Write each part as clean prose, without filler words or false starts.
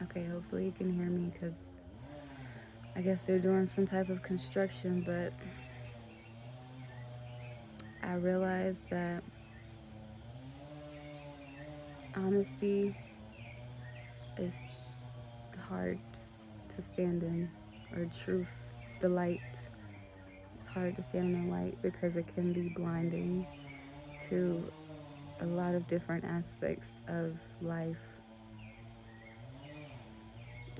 Okay, hopefully you can hear me because I guess they're doing some type of construction, but I realized that honesty is hard to stand in, or truth, the light. It's hard to stand in the light because it can be blinding to a lot of different aspects of life.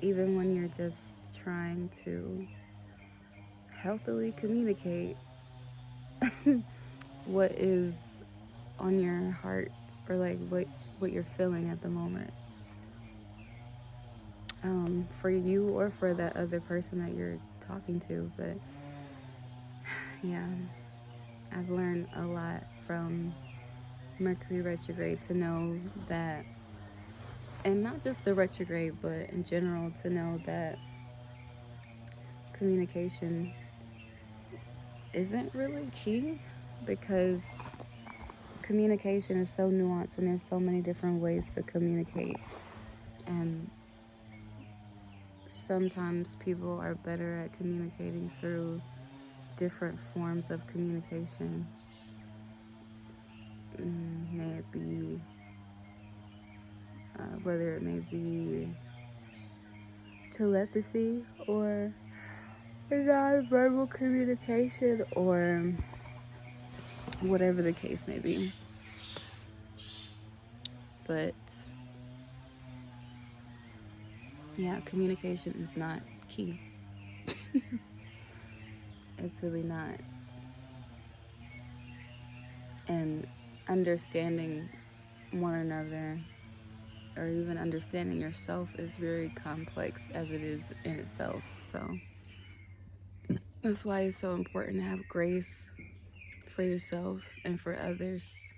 Even when you're just trying to healthily communicate what is on your heart, or like what you're feeling at the moment, for you or for that other person that you're talking to. But yeah, I've learned a lot from Mercury retrograde to know that, and not just the retrograde, but in general, to know that communication isn't really key, because communication is so nuanced and there's so many different ways to communicate. And sometimes people are better at communicating through different forms of communication. May it be, whether it may be telepathy or non-verbal communication, or whatever the case may be. But yeah, communication is not key. It's really not. And understanding one another, or even understanding yourself, is very complex as it is in itself. So that's why it's so important to have grace for yourself and for others,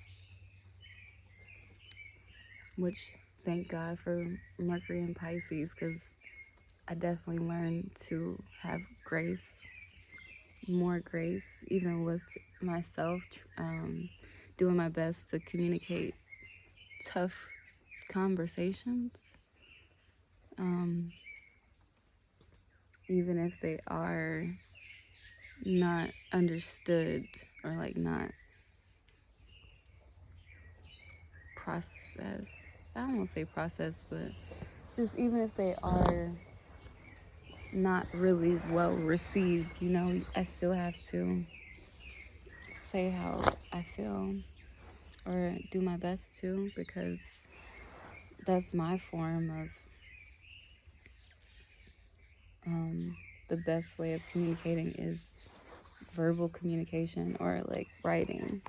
which, thank God for Mercury and Pisces, because I definitely learned to have grace, more grace, even with myself, doing my best to communicate tough conversations, um, even if they are not understood, or like not processed. I don't want to say processed, but just even if they are not really well received, I still have to say how I feel, or do my best to, because that's my form of, the best way of communicating is verbal communication, or like writing,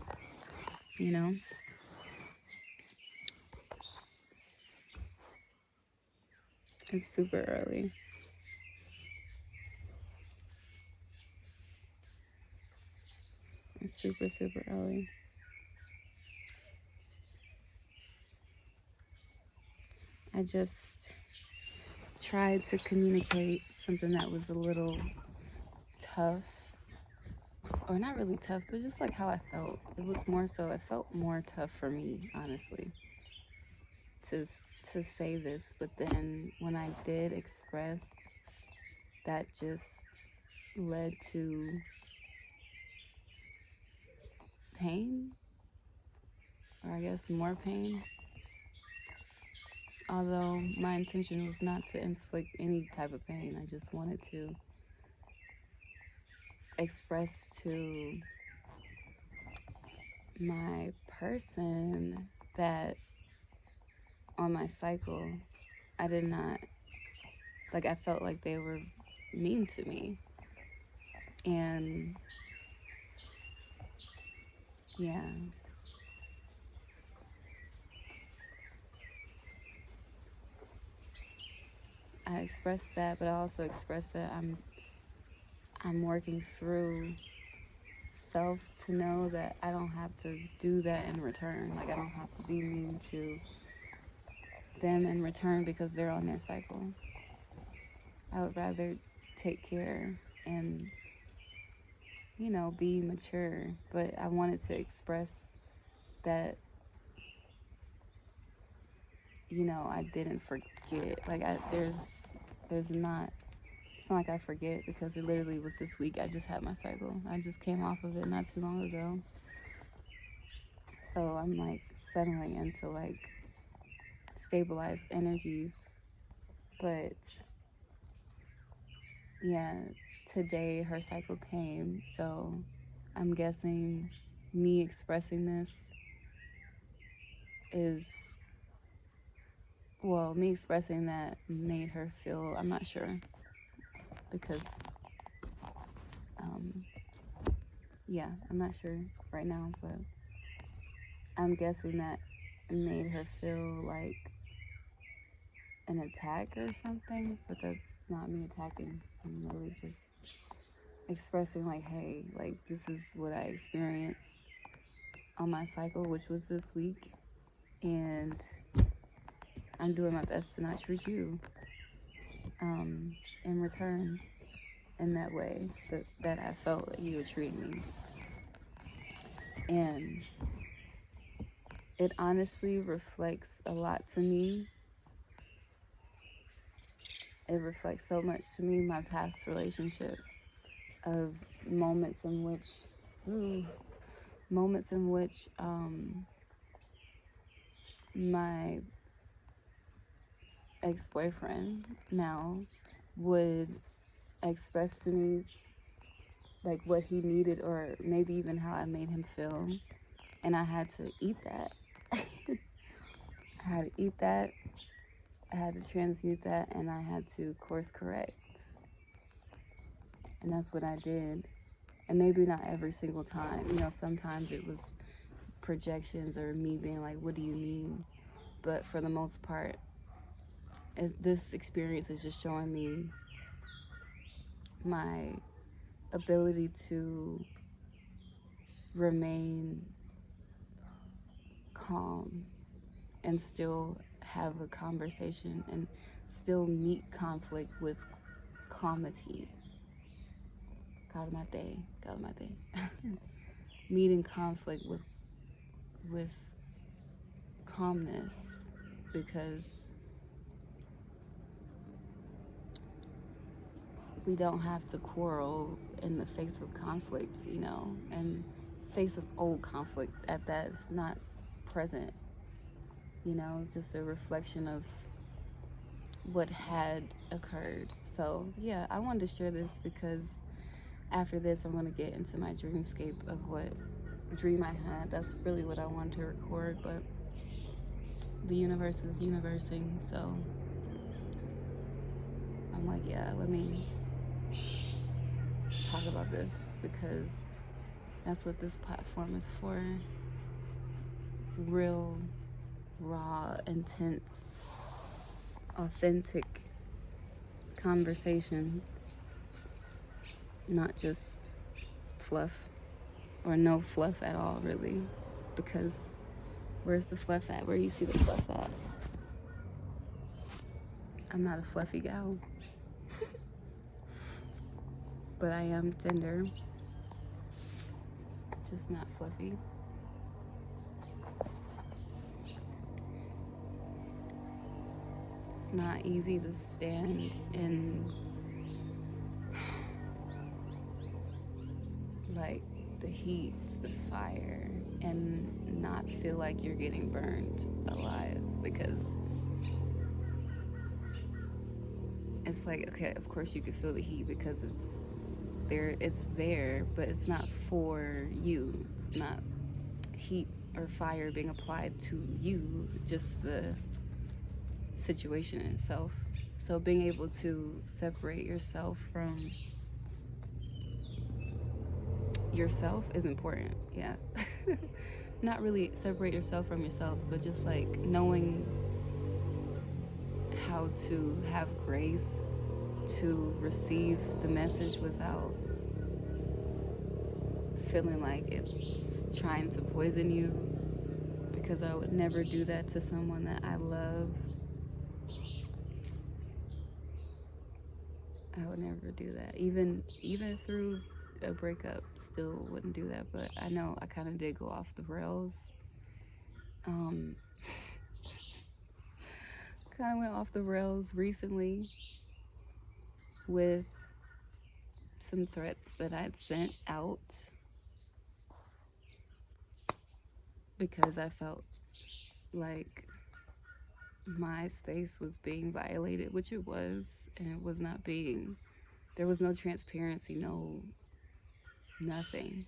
you know? It's super early. It's super, super early. I just tried to communicate something that was a little tough, or not really tough, but just like how I felt. It was more so, it felt more tough for me, honestly, to to say this. But then when I did express, that just led to pain, or I guess more pain. Although my intention was not to inflict any type of pain, I just wanted to express to my person that on my cycle, I did not, like, I felt like they were mean to me. And yeah, I expressed that, but I also expressed that I'm working through self to know that I don't have to do that in return. Like, I don't have to be mean to them in return because they're on their cycle. I would rather take care and, be mature. But I wanted to express that I didn't forget. Like there's not. It's not like I forget because it literally was this week. I just had my cycle. I just came off of it not too long ago. So I'm like settling into like stabilized energies. But yeah, today her cycle came. So I'm guessing me expressing this is, well, me expressing that made her feel, I'm not sure because, um, yeah, I'm not sure right now, but I'm guessing that made her feel like an attack or something, but that's not me attacking. I'm really just expressing like, hey, like this is what I experienced on my cycle, which was this week, and I'm doing my best to not treat you in return in that way that I felt that you were treating me. And it honestly reflects a lot to me. It reflects so much to me my past relationship of moments in which, ooh, moments in which my ex-boyfriend now would express to me like what he needed or maybe even how I made him feel, and I had to eat that. I had to eat that. I had to transmute that, and I had to course correct, and that's what I did. And maybe not every single time, sometimes it was projections or me being like, what do you mean? But for the most part, this experience is just showing me my ability to remain calm and still have a conversation and still meet conflict with calmity. Calmate, calmate. Meeting conflict with calmness, because we don't have to quarrel in the face of conflict, and face of old conflict at that is not present. It's just a reflection of what had occurred. So yeah, I wanted to share this because after this I'm going to get into my dreamscape of what dream I had. That's really what I wanted to record, but the universe is universing, so I'm like, yeah, let me talk about this because that's what this platform is for. Real, raw, intense, authentic conversation, not just fluff or no fluff at all, really. Because where's the fluff at? Where do you see the fluff at? I'm not a fluffy gal, but I am tender, just not fluffy. It's not easy to stand in like the heat, the fire, and not feel like you're getting burned alive, because it's like, okay, of course you can feel the heat because it's there, but it's not for you. It's not heat or fire being applied to you, just the situation itself. So being able to separate yourself from yourself is important. Yeah. Not really separate yourself from yourself, but just like knowing how to have grace to receive the message without feeling like it's trying to poison you, because I would never do that to someone that I love. I would never do that. Even through a breakup, still wouldn't do that. But I know I kind of did go off the rails. Um, kind of went off the rails recently with some threats that I'd sent out because I felt like my space was being violated, which it was, and it was not being, there was no transparency, no nothing.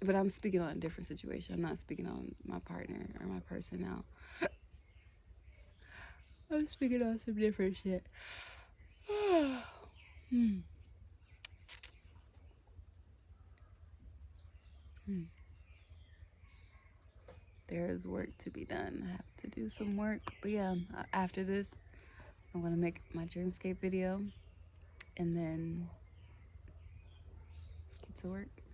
But I'm speaking on a different situation. I'm not speaking on my partner or my person now. I'm speaking on some different shit. Hmm. Hmm. There is work to be done. I have to do some work. But yeah, after this, I'm going to make my Dreamscape video and then get to work.